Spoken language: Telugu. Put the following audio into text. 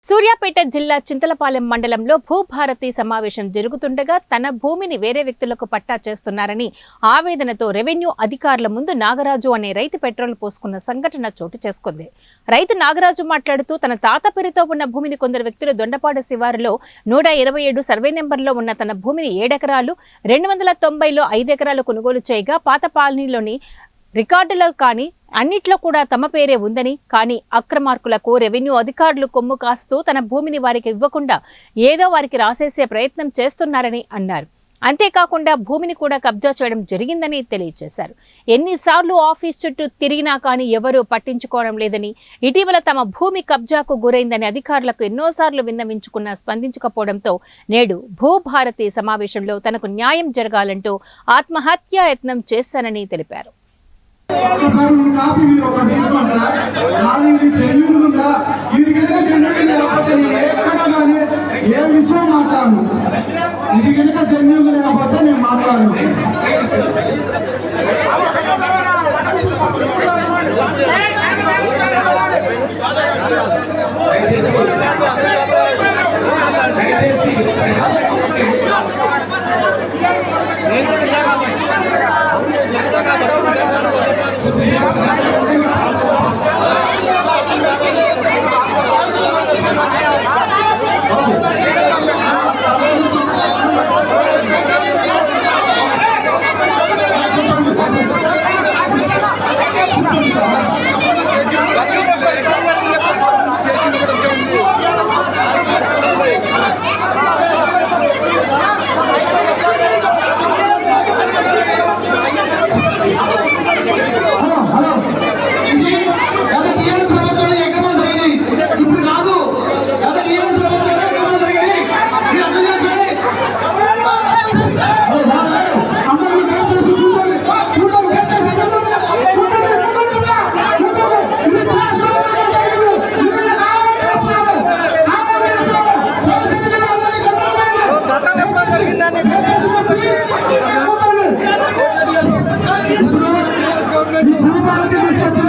సూర్యాపేట జిల్లా చింతలపాలెం మండలంలో భూభారతి సమావేశం జరుగుతుండగా తన భూమిని వేరే వ్యక్తులకు పట్టా చేస్తున్నారని ఆవేదనతో రెవెన్యూ అధికారుల ముందు నాగరాజు అనే రైతు పెట్రోల్ పోసుకున్న సంఘటన చోటు చేసుకుంది. రైతు నాగరాజు మాట్లాడుతూ తన తాత పేరుతో ఉన్న భూమిని కొందరు వ్యక్తులు దొండపాడు శివారులో 127 సర్వే నెంబర్లో ఉన్న తన భూమిని 7 ఎకరాలు 290లో 5 ఎకరాలు కొనుగోలు చేయగా పాత పాలనీలోని రికార్డులో కానీ అన్నిట్లో కూడా తమ పేరే ఉందని, కానీ అక్రమార్కులకు రెవెన్యూ అధికారులు కొమ్ము కాస్తూ తన భూమిని వారికి ఇవ్వకుండా ఏదో వారికి రాసేసే ప్రయత్నం చేస్తున్నారని అన్నారు. అంతేకాకుండా భూమిని కూడా కబ్జా చేయడం జరిగిందని తెలియజేశారు. ఎన్నిసార్లు ఆఫీస్ చుట్టూ తిరిగినా కానీ ఎవరూ పట్టించుకోవడం లేదని, ఇటీవల తమ భూమి కబ్జాకు గురైందని అధికారులకు ఎన్నోసార్లు విన్నవించుకున్నా స్పందించకపోవడంతో నేడు భూభారతి సమావేశంలో తనకు న్యాయం జరగాలంటూ ఆత్మహత్యా యత్నం చేశానని తెలిపారు. కాపీ మీరు ఒకటి తీసుకోండి సార్. నాది ఇది జెన్యూన్ ఉందా? ఇది కనుక జెన్యూన్ లేకపోతే నేను ఎక్కడా కానీ ఏ విషయం మాట్లాడను. ఇది కనుక జెన్యూన్ లేకపోతే నేను మాట్లాడను. ఇప్పుడు ఈ భూభారతి తీసుకొచ్చి